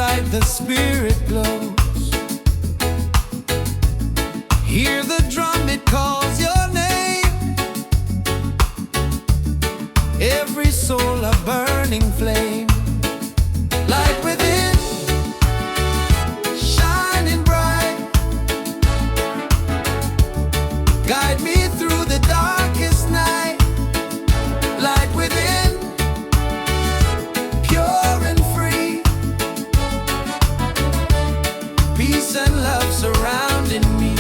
inside the spirit glows. Hear the drum, it calls your name. Every soul a burning flame. Light within, shining bright. Guide me through the darkest night. Light within, pure and free. Peace and love surrounding me.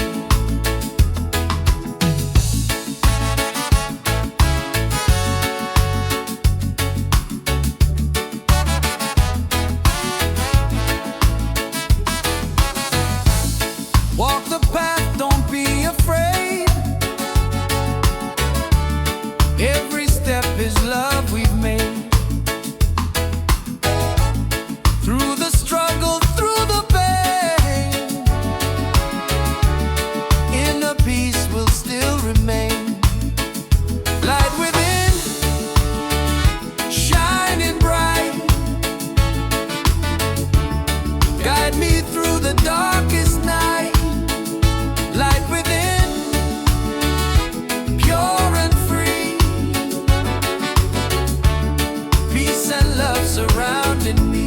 Walk the path, don't be afraid. Every step is love we've made. Through the struggle, through the pain, inner peace will still remain. Light within, shining bright. Guide me through the darkest night. Light within, pure and free. Peace and love surrounding me.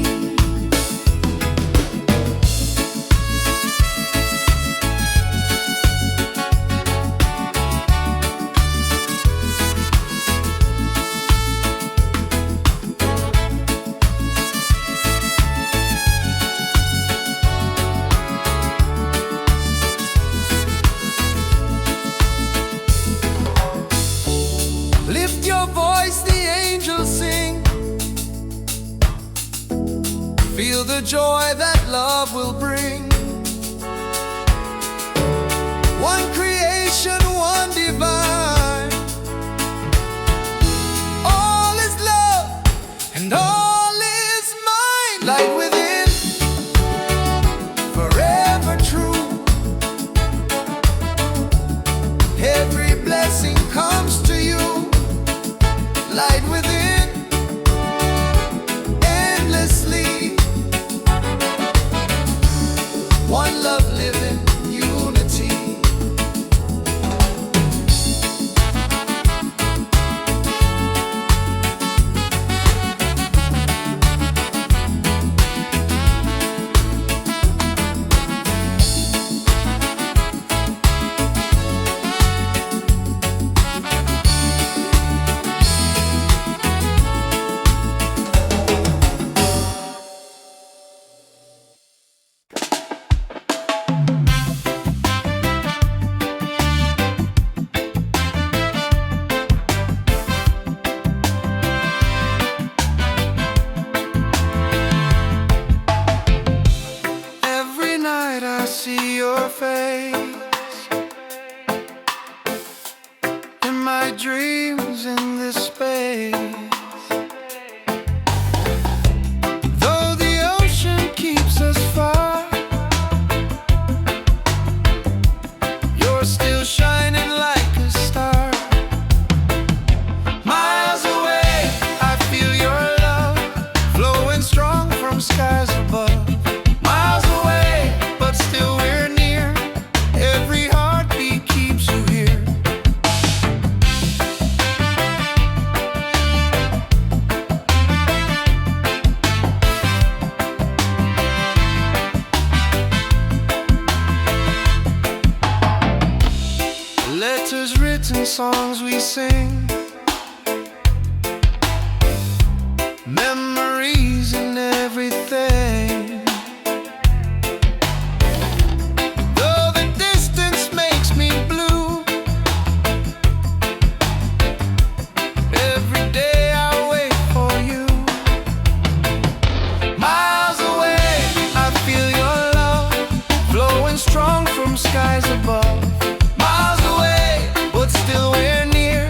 Lift your voice, the angels sing. Feel the joy that love will bring. One creation, one divine. All is love and all is mine. Light within, forever true. Every blessing comes to you. Light within, endlessly. One love living, unity. Every night I see your face in my dreams in this space. Though the ocean keeps us far, you're still shining like a star. Miles away, I feel your love flowing strong from skies above. Miles away, but still we're near. Every heartbeat keeps you here. Letters written, songs we sing, memories and everything. Though the distance makes me blue, every day I wait for you. Miles away, I feel your love flowing strong from skies above. Miles away, but still we're near.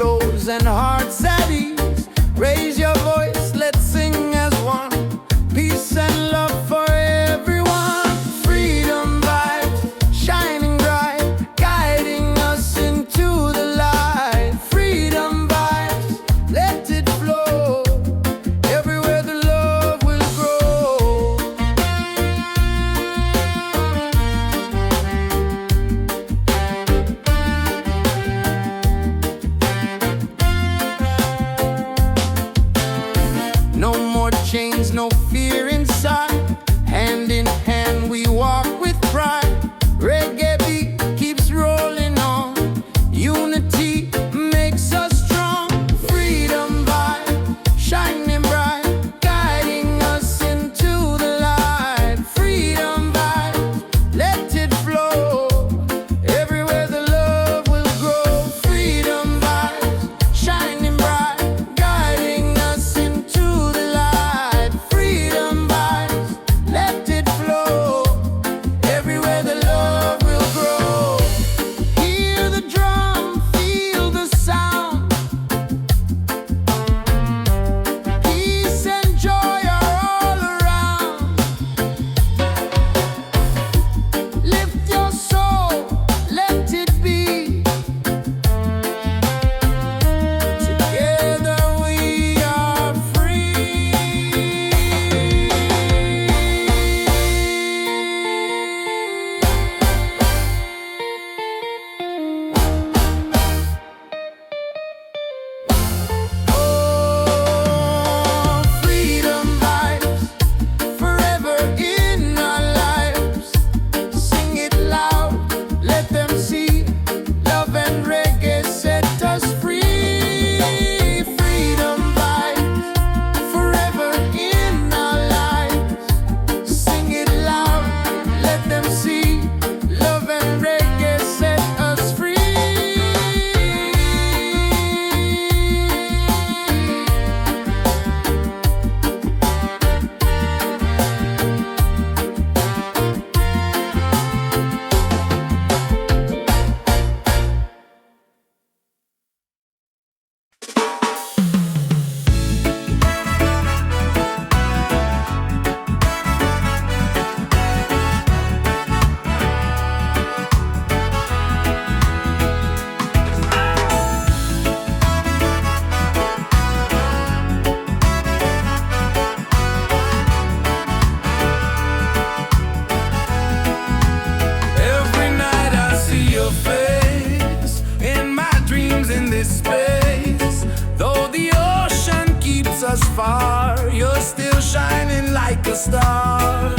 flows and hearts at ease. Raise your voice, let's sing as one. Peace and love for everyone. Freedom vibes, shining bright, guiding us into the light. Freedom vibes, let it flow. Everywhere the love will grow. No more chains, no fear inside. Hand in hand we walk with pride. Reggae beat keeps rolling on. Unity makes us strong. Freedom vibe, shining bright, guiding us into the light. Freedom vibe, let it flow. Everywhere the love will grow. Freedom vibes, shining bright, guiding us into the light. Freedom vibes, let it flow. Everywhere the love will grow. Hear the drum, feel the sound. Peace and joy are all around. Lift your soul, let it be. Together we are free. Oh, freedom vibes, forever in our lives. Sing it loud, let them see. Love and reggae set us free. Freedom vibes, forever in our lives. Sing it loud, let them see. Love and reggae set us free. Every night I see your face in my dreams in this space. Though the ocean keeps us far, you're still shining like a star.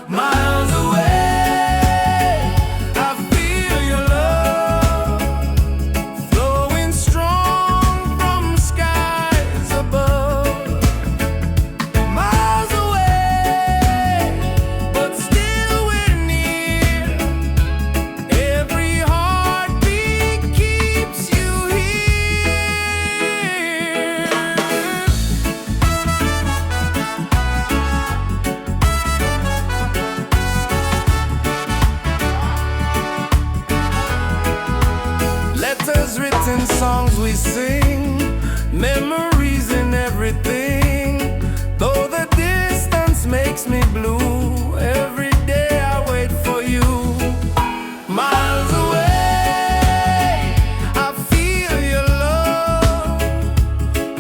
Miles away, I feel your love flowing strong from skies above. Miles away, but still we're near. Every heartbeat keeps you here. Letters written, songs we sing, memories in everything. Though the distance makes me blue, every day I wait for you. Miles away, I feel your love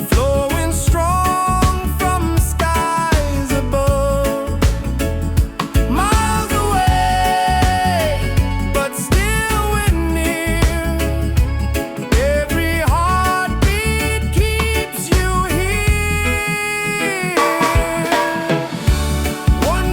flowing strong from skies above. Miles away, but still we're near. Every heartbeat keeps you here. One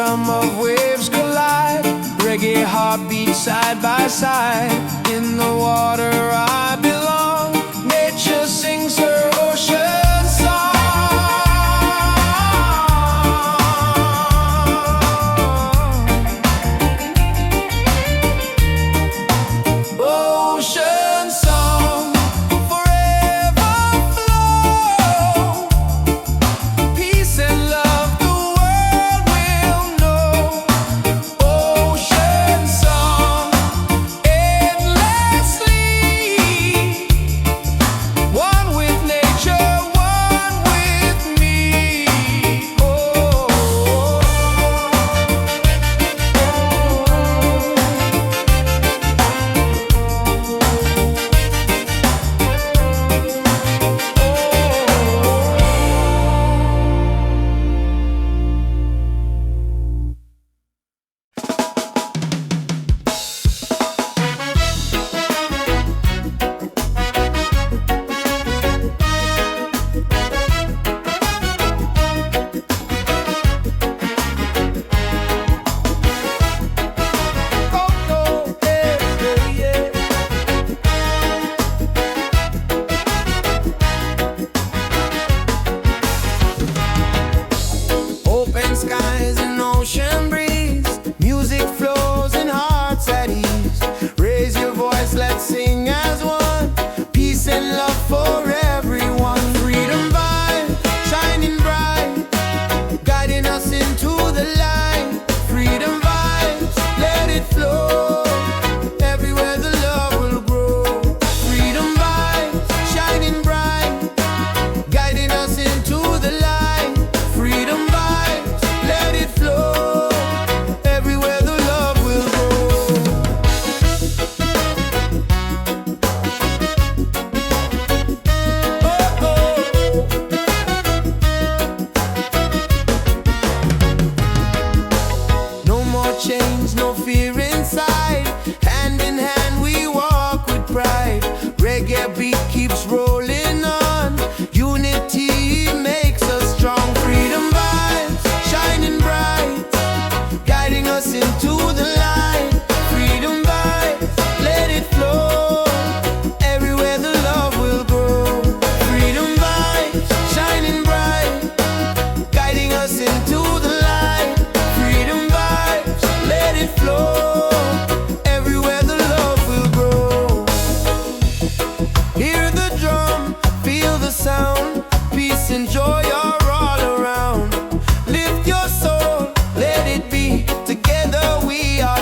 rhythm of waves collide. Reggae heartbeats side by side. In the water I belong. Nature sings her ocean song. Ocean song, forever flow. Peace and love the world will know. Ocean song, endlessly. One with nature, one with me. Oh. Open skies and ocean breeze. Music flows and hearts at ease. Raise your voice, let's sing as one. Peace and love for everyone. Freedom vibe, shining bright, guiding us into the light. Freedom vibes, let it flow. Everywhere the love will grow. Freedom vibes, shining bright, guiding us into the light. Freedom vibes, let it flow. Everywhere the love will grow. Oh, oh. No more chains, no fear inside. Hand in hand we walk with pride. Reggae beat keeps rolling on. Unity makes us strong. Freedom vibes, shining bright, guiding us into the light. Freedom vibes, let it flow. Everywhere the love will grow. Freedom vibes, shining bright, guiding us into the light. Freedom vibes, let it flow. Everywhere the love will grow. Hear the drum, feel the sound. Peace and joy are all around. Lift your soul, let it be. Together we are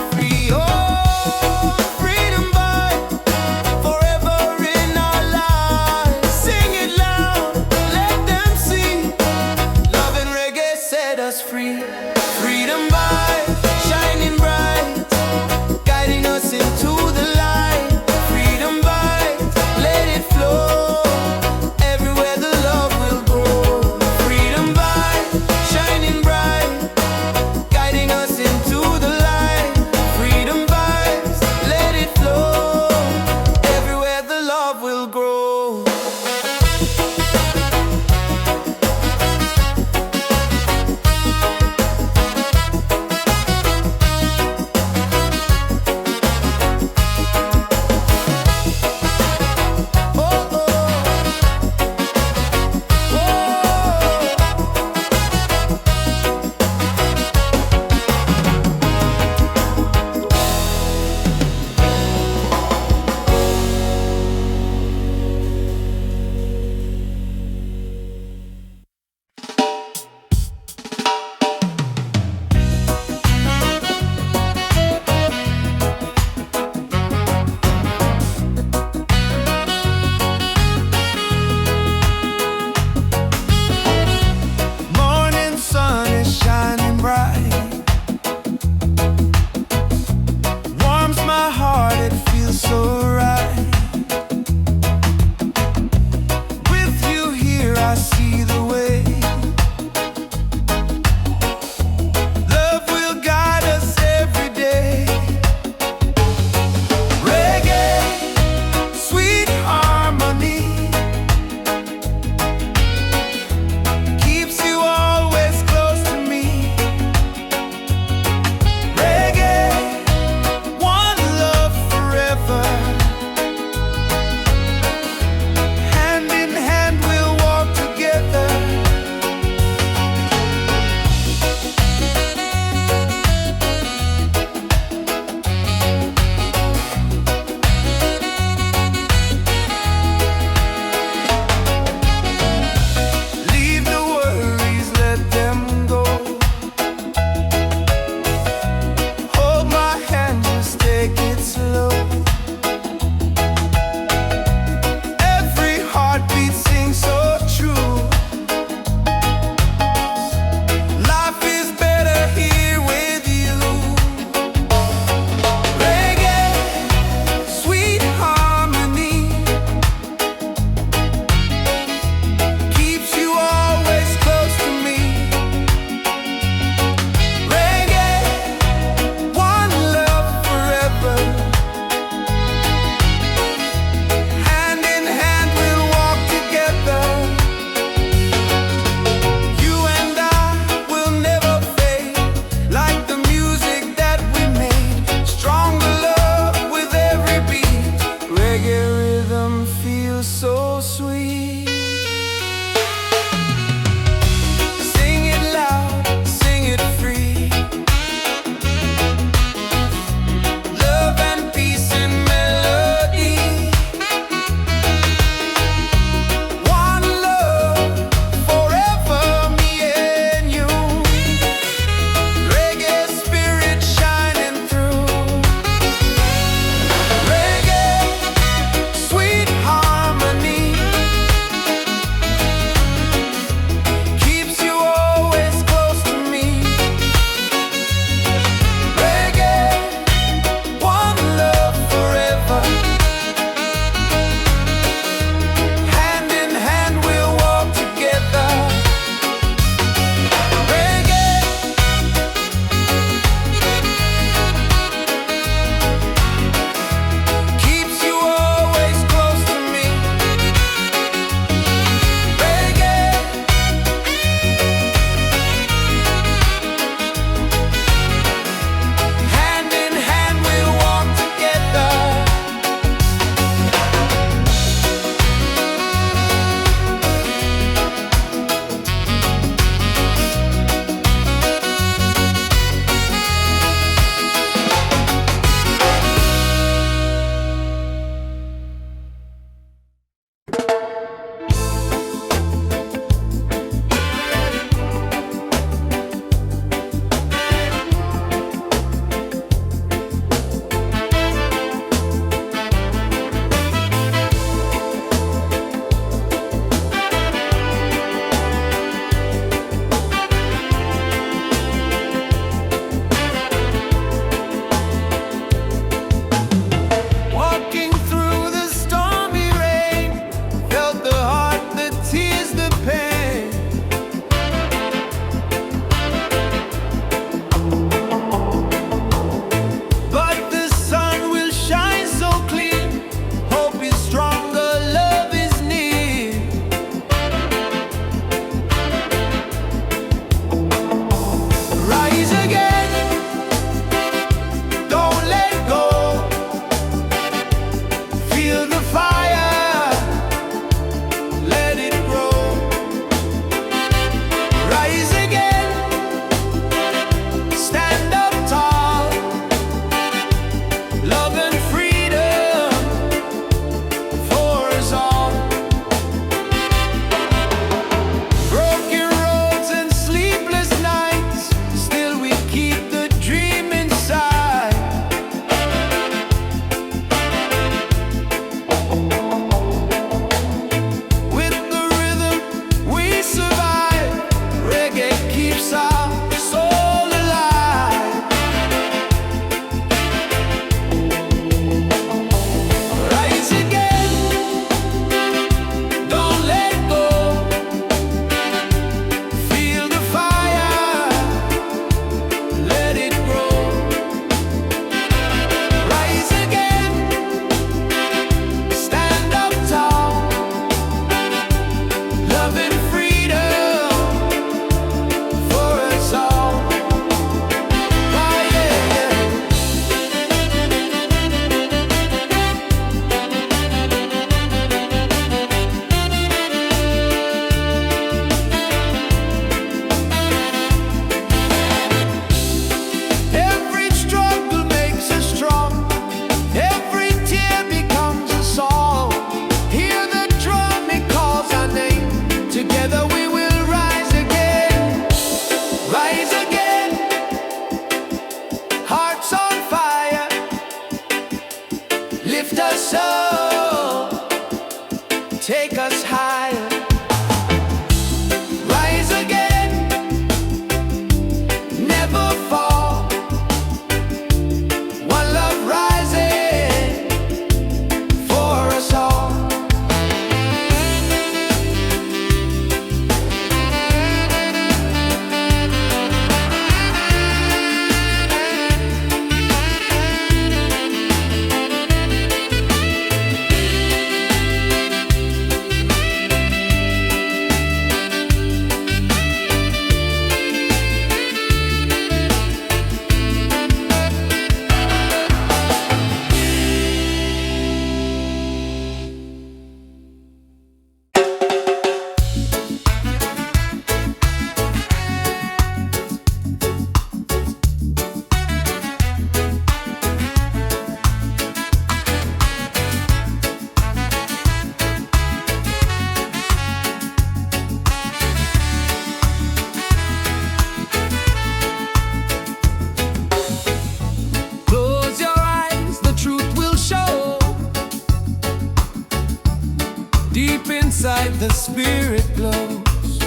like the spirit blows.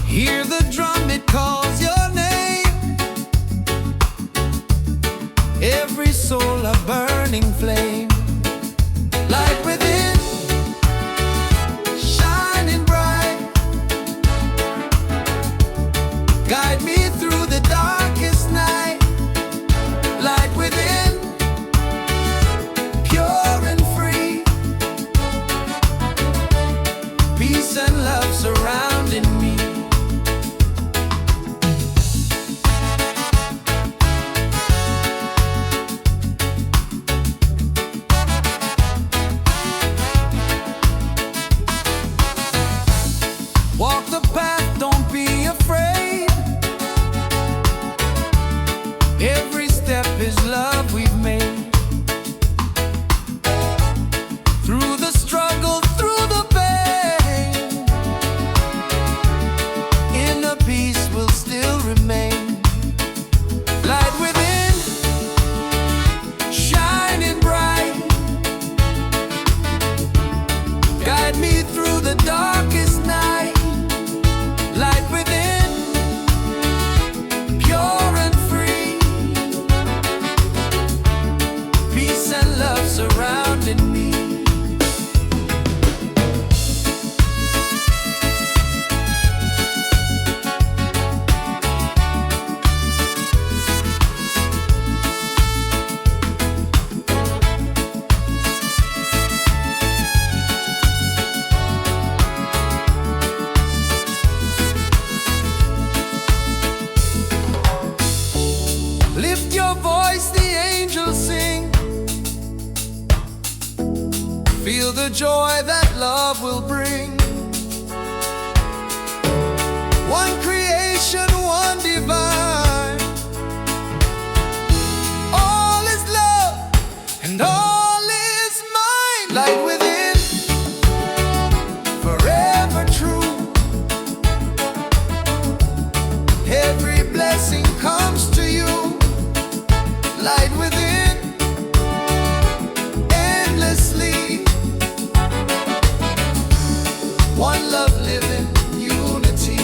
Hear the drum, it calls your name. Every soul a burning flame. Light within, shining bright. Guide me through the darkest night. Light within, pure and free. Peace and love surrounding me. Walk the path, don't be afraid. Every step is love we've made. Through the struggle, through the pain, inner peace will still remain. Light within, shining bright. Guide me through the darkest night. Light within, pure and free. Peace and love surrounding me. Lift your voice, the angels sing. Feel the joy that love will bring. One creation, one divine. All is love and all is mine. Light within, forever true. Every blessing comes to you. Light within, endlessly. One love living, unity.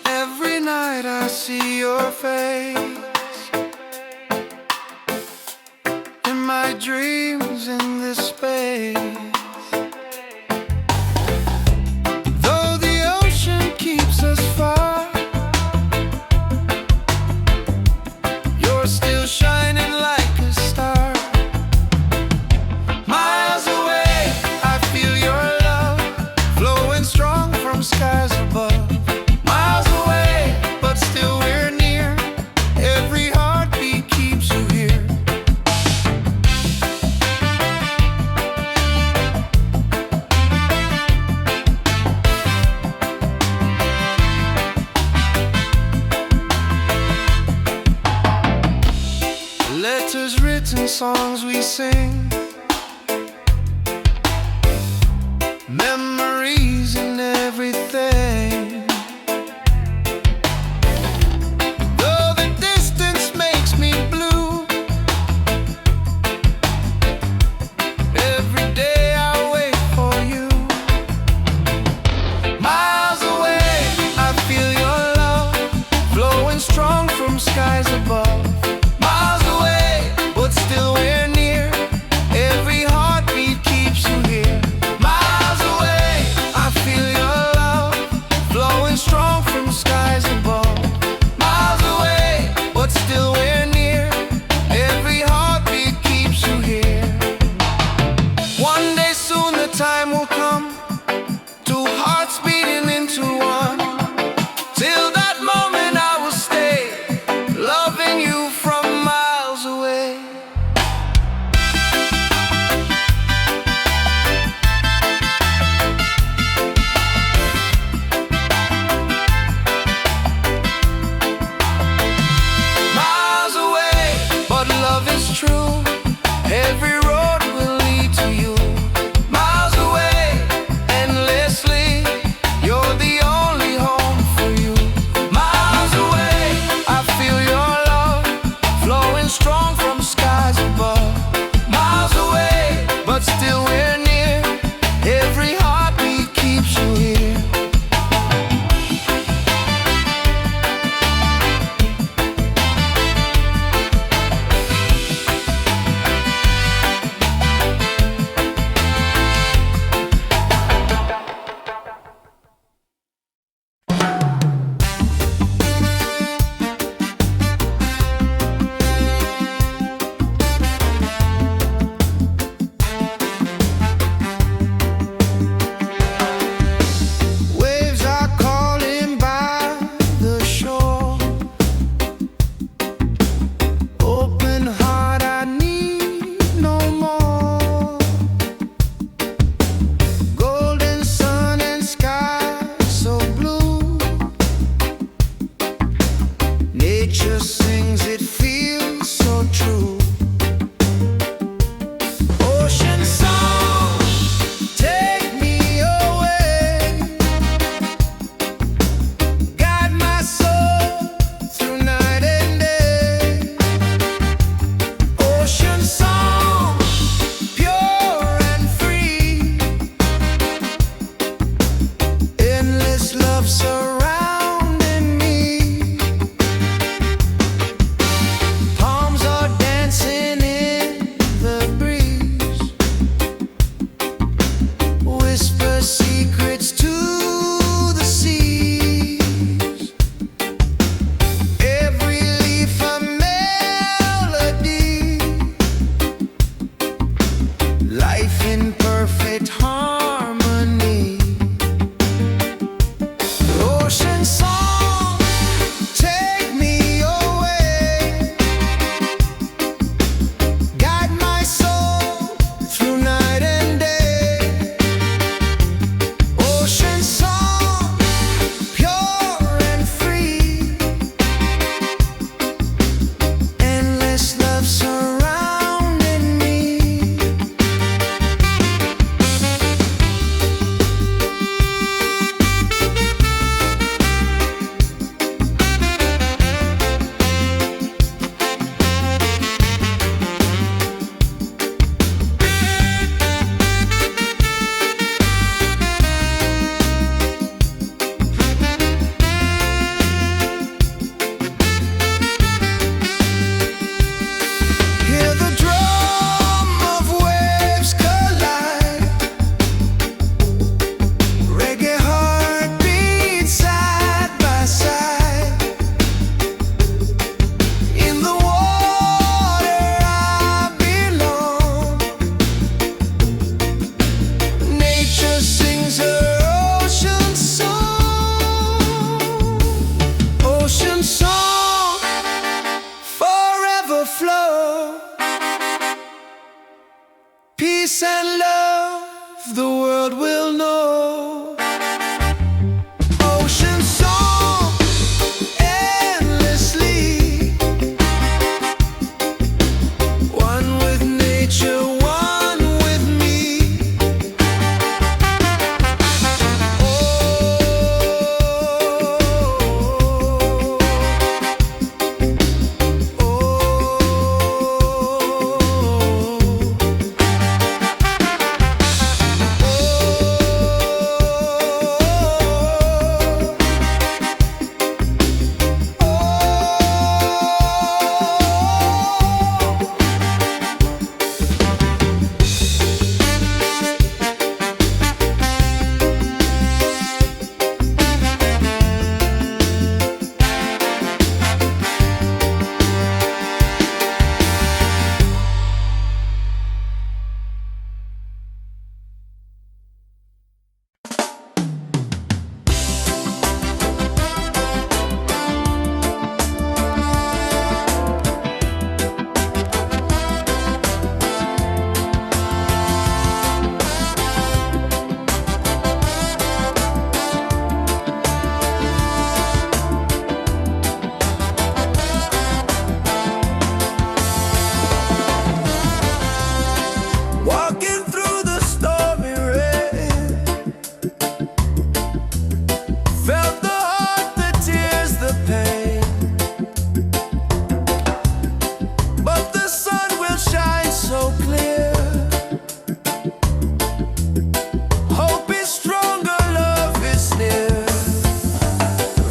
Every night I see your face in my dreams in this space. Though the ocean keeps us far, you're still shining like a star. Miles away, I feel your love flowing strong from skies above. Miles away, but still we're near. Every heartbeat keeps you here. Letters written, songs we sing, memories and everything. Though the distance makes me blue, every day I wait for you. Miles away, I feel your love flowing strong from skies above. Miles away, but still we're near. Every heartbeat keeps you here. Miles away. peace and love the world will know. Ocean song endlessly, one with nature, one with me. Walking through the stormy rain, felt the heart, the tears, the pain. But the sun will shine so clear. Hope is stronger, love is near.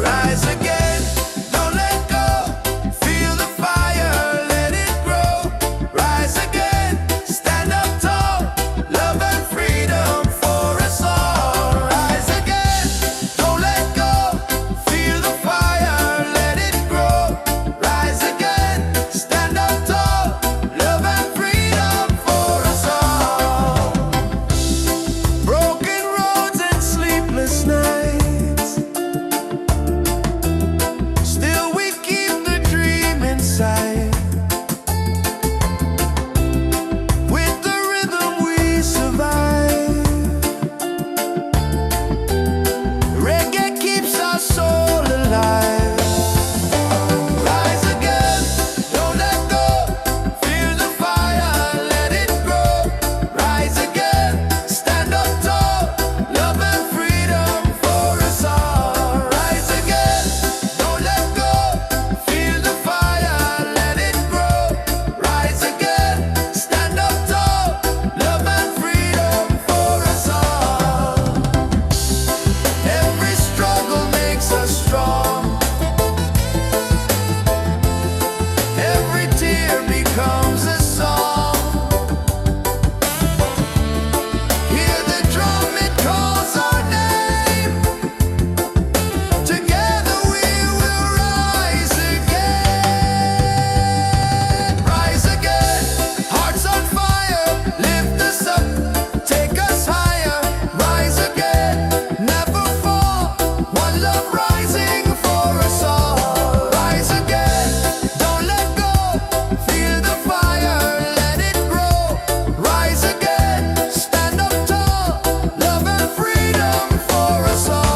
Rise again, don't let go. Feel the fire, let it grow. Rise again, stand up tall. Love and freedom for us all. Rise again, don't let go. Feel the fire, let it grow. Rise again, stand up tall. Love and freedom for us all. Broken roads and sleepless nights, still we keep the dream inside. With the rhythm we survive. Reggae keeps our soul alive. Rise again, don't let go. Feel the fire, let it grow. Rise again, stand up tall. Love and freedom for us all. Rise again, don't let go. Feel the fire, let it grow. Rise again, stand up tall. Love and freedom for us all. Every struggle makes us strong. Every tear becomes a song. Hear the drum, it calls our name. Together we will rise again. Rise again, hearts on fire. Lift us up, take us higher. Rise again, never fall. One love rising for us all. Rise again, don't let go. Feel the fire, let it grow. Rise again, stand up tall. Love and freedom for us all.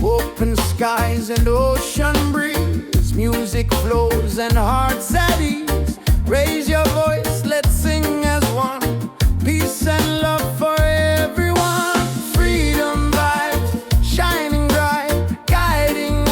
Open skies and ocean breeze, music flows and hearts at ease. Raise your voice, let's sing as one. Peace and love for everyone. Freedom vibes shining bright, guiding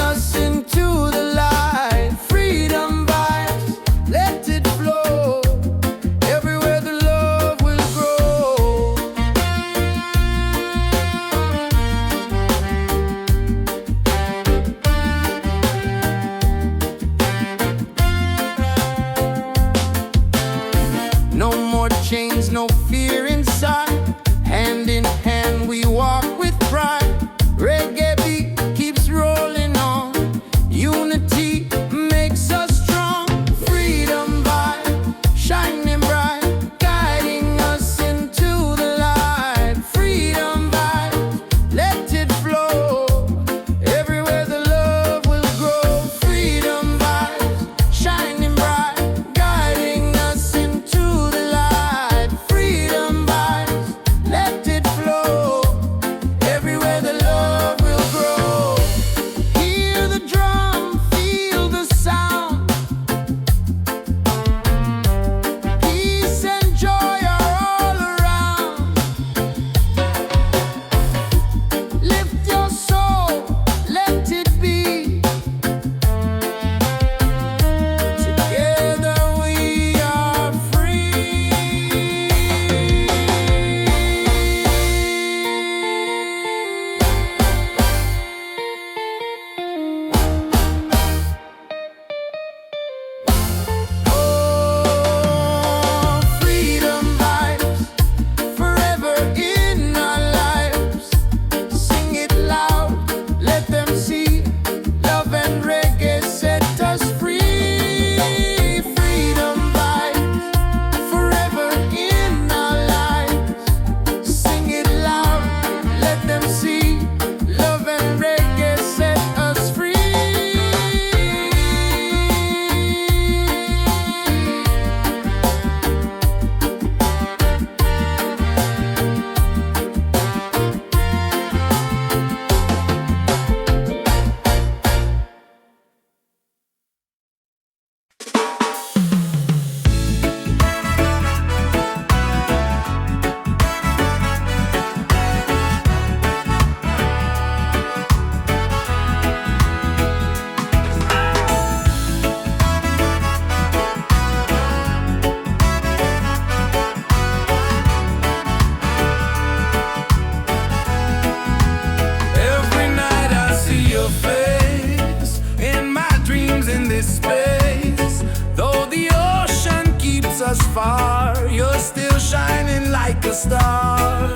far, you're still shining like a star.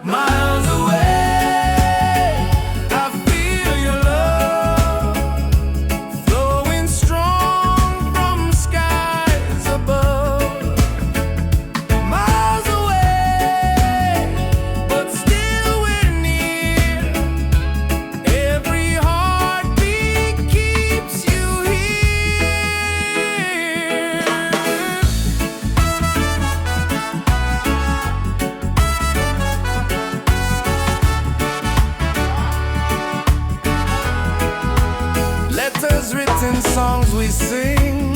Miles away, I feel your love flowing strong from skies above. Miles away, but still we're near. Every heartbeat keeps you here. Letters written, songs we sing,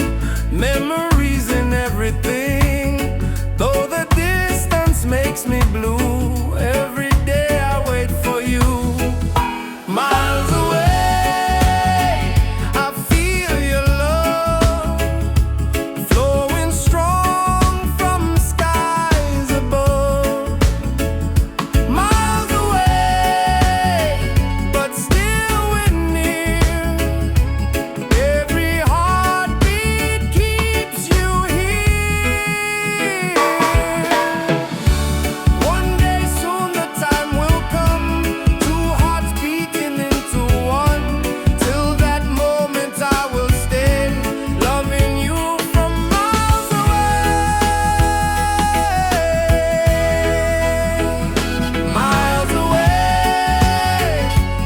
memories in everything. Though the distance makes me blue, every day I wait for you. Miles away, I feel your love flowing strong from skies above. Miles away, but still we're near. Every heartbeat keeps you here. One day soon the time will come, two hearts beating into one. Till that moment I will stay, loving you from miles away. Miles away,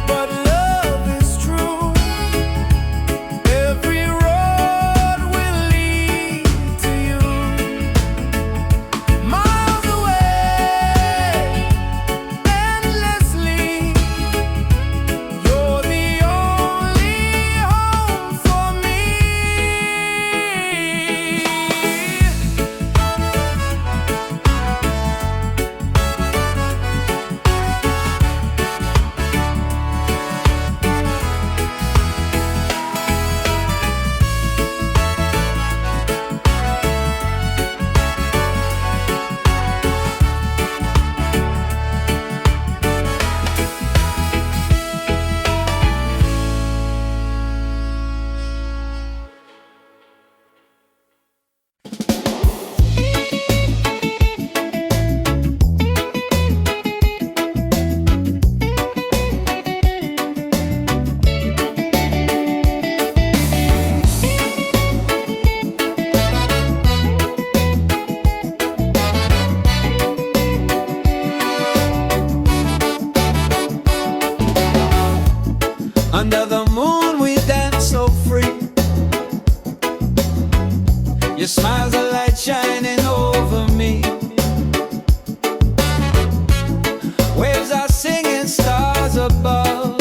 but love is true. Every road will lead to you. Miles away, endlessly. You're the only home for me. Under the moon we dance so free. Your smile's a light shining over me. Waves are singing, stars above.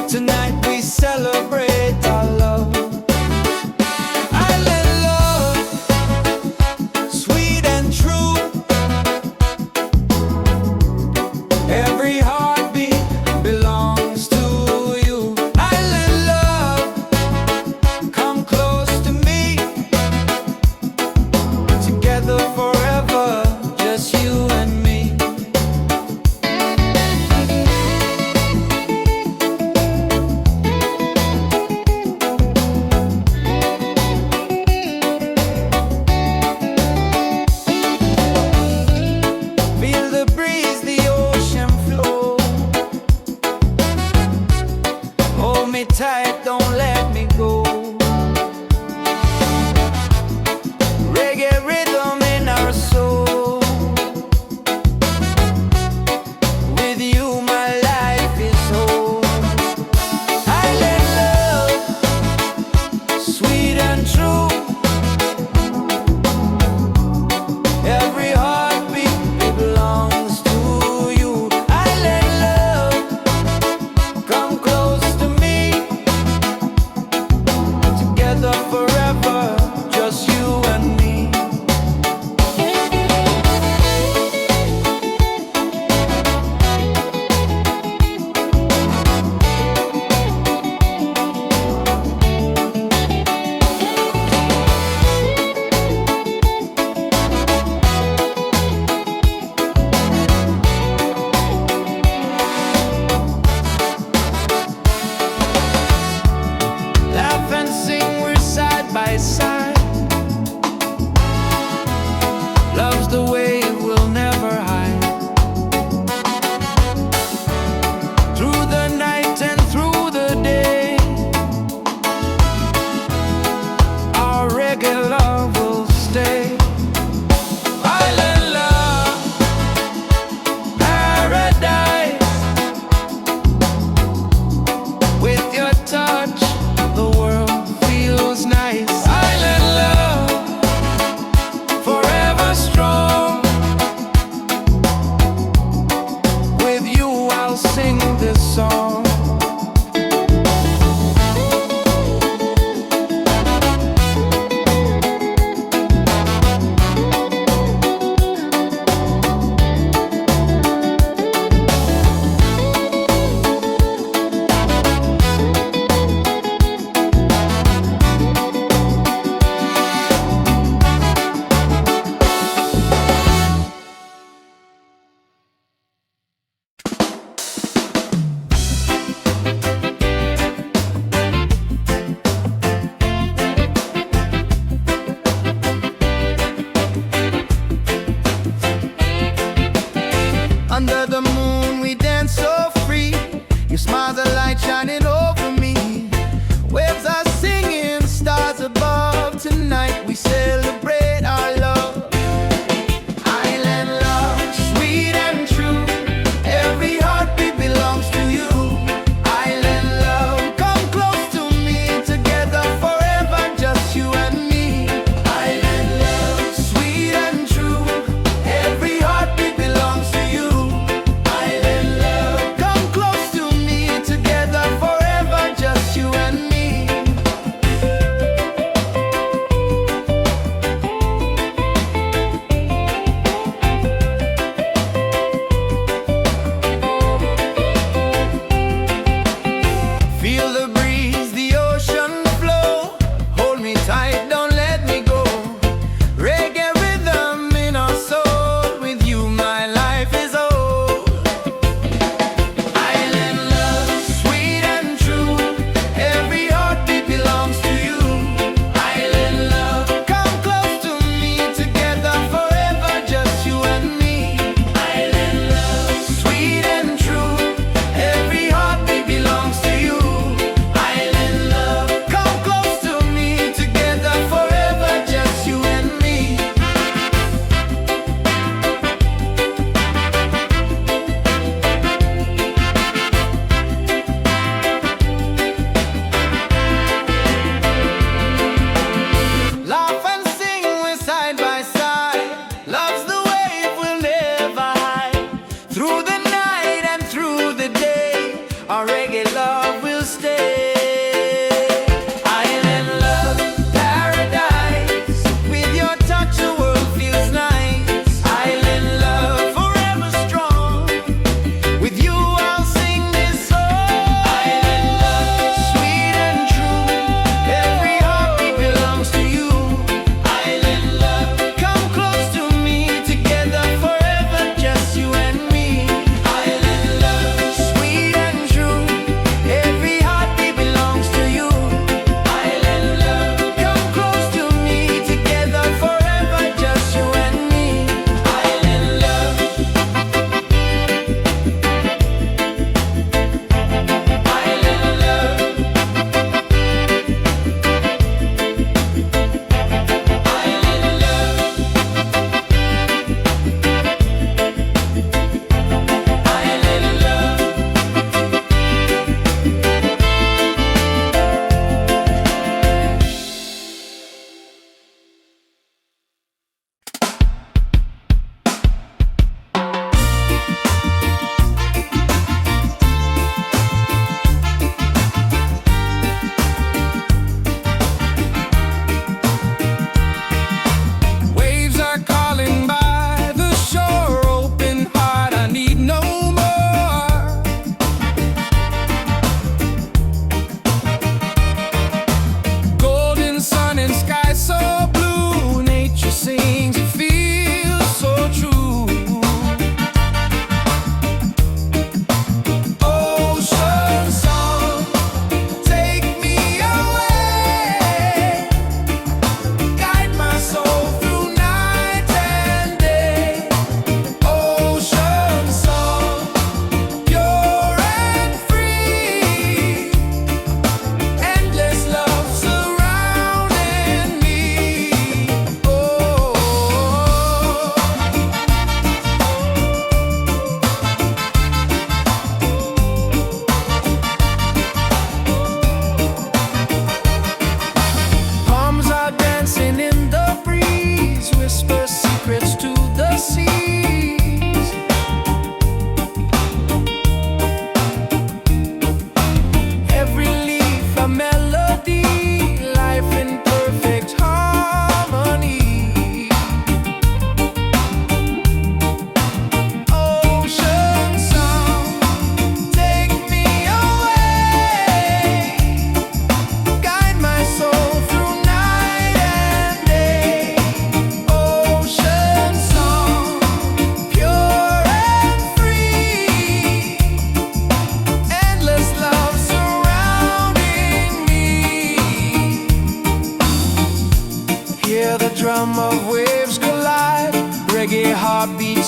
Tonight we celebrate our love. Island love, sweet and true. Every heartbeat belongs to you. Island love, come close to me. Together forever, just you and me. Feel the breeze, the ocean flow. Hold me tight, don't let me go. Reggae rhythm in our soul. With you my life is whole. Island love, sweet and true. Every heartbeat belongs to you. Island love, come close to me. this song. Under the moon we dance so free. Your smile's a light shining over me. Waves are singing, stars above. Tonight we celebrate our love. Island love, sweet and true. Every heartbeat belongs to you. Island love, come close to me. Together forever, just you and me. Island love, sweet and true. Every heartbeat belongs to you. Our reggae love will stay. Island love, paradise. With your touch the world feels nice. Island love, forever strong. With you I'll sing this song. Island love, sweet and true. Every heartbeat belongs to you. Island love, come close to me. Together forever, just you and me. Island love, sweet and true.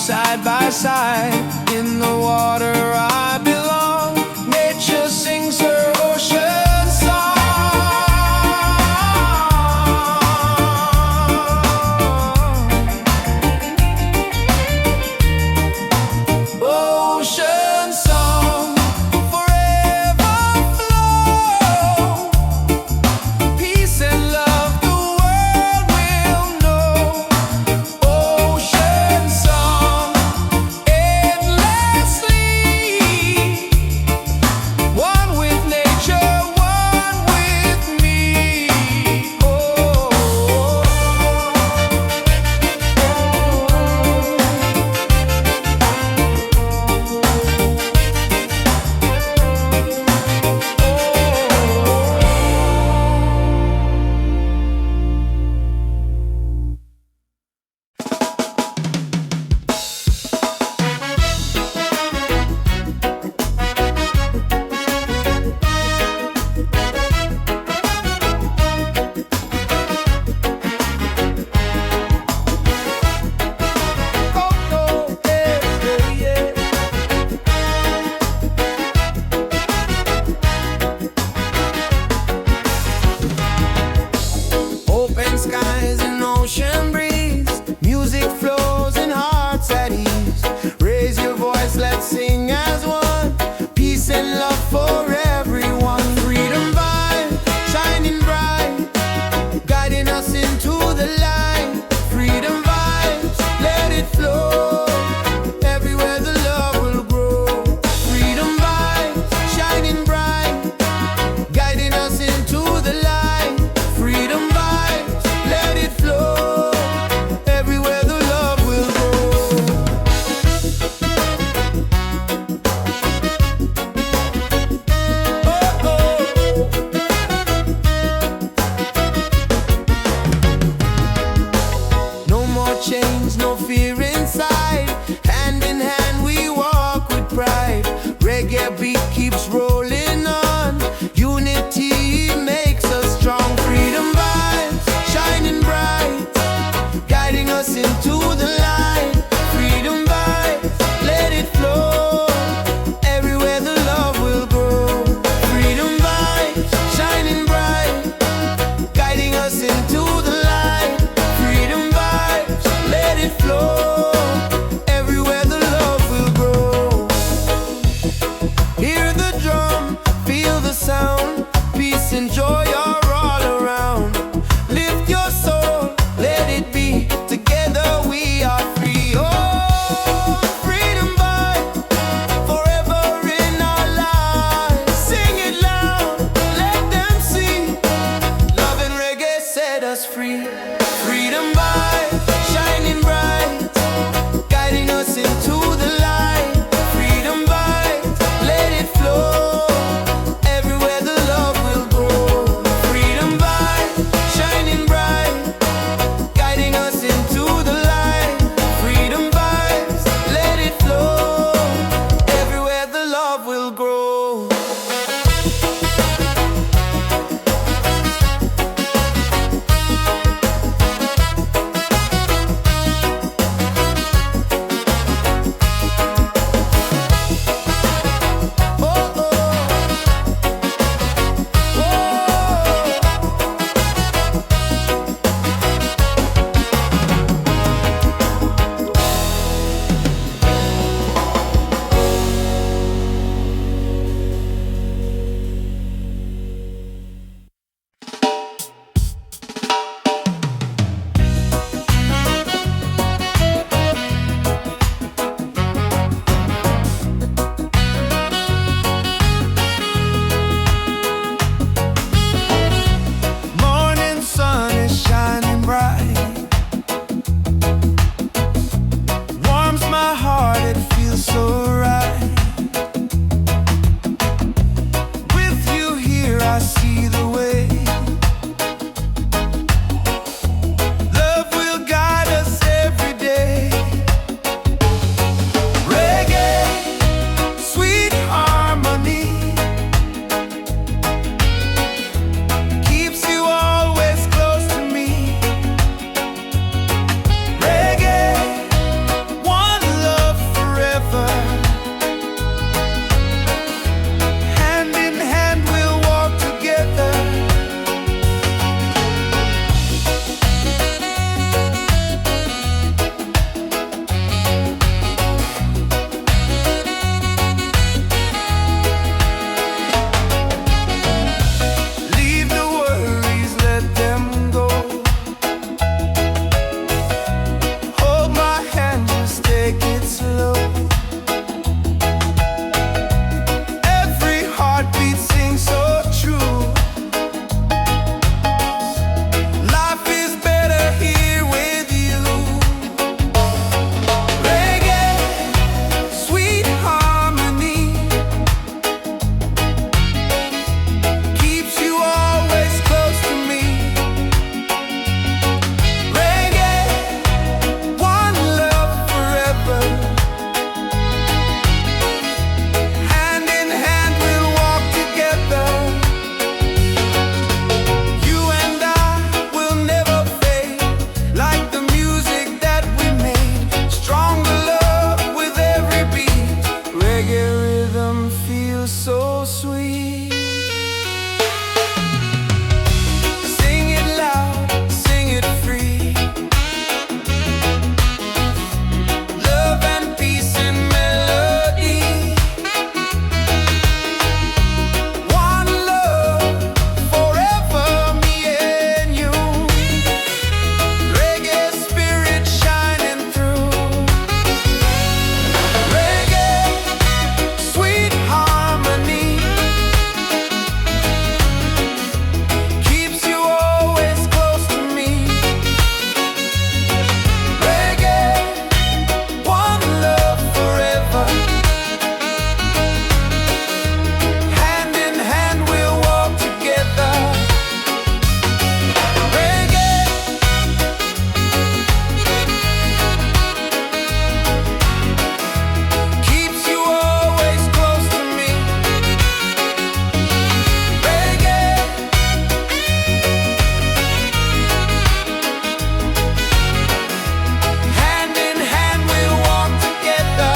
side by side. In the water I belong. Nature sings her ocean song. Ocean song, forever flow. Peace and love the world will know. Ocean song, endless so sweet. Sing it loud, sing it free. Love and peace and melody. One love forever, me and you. Reggae spirit shining through. Reggae, sweet harmony, keeps you always close to me. Reggae, one love forever. Hand in hand we'll walk together. Reggae, keeps you always close to me. Reggae, hand in hand we'll walk together.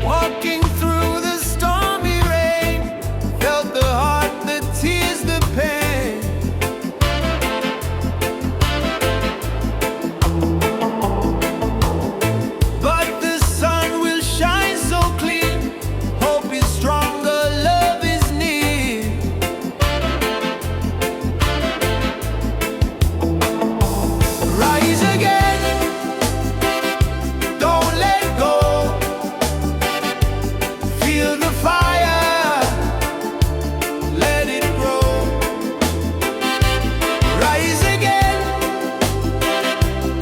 Walking through the stormy rain, felt the heart, the tears, the pain. But the sun will shine so clear. Hope is stronger, love is near. Rise again, don't let go. Feel the fire, let it grow. Rise again,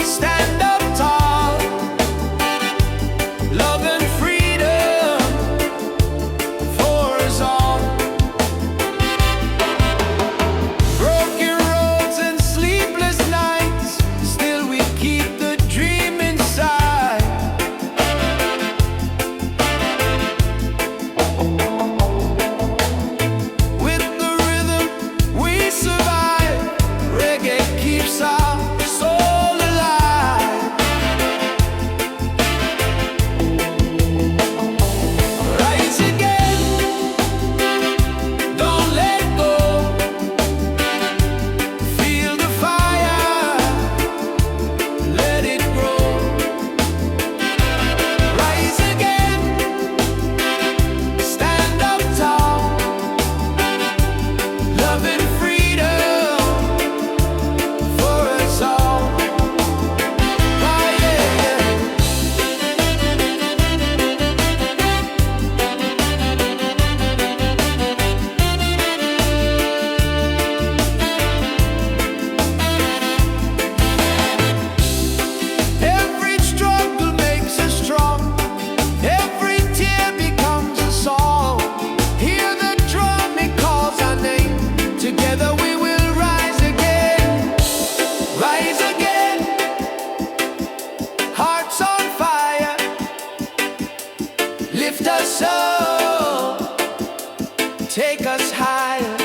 stand up tall. Love and freedom for us all. Broken roads and sleepless nights, still we keep the dream inside. With the rhythm we survive. Reggae keeps our soul alive. Rise again, don't let go. Feel the fire, let it grow. Rise again, stand up tall. Love and freedom for us all. Ah, yeah, yeah. Every struggle makes us strong. Every tear becomes a song. Hear the drum, it calls our name. Together we will rise again. Rise again. Hearts on fire. Lift us up. Take us higher.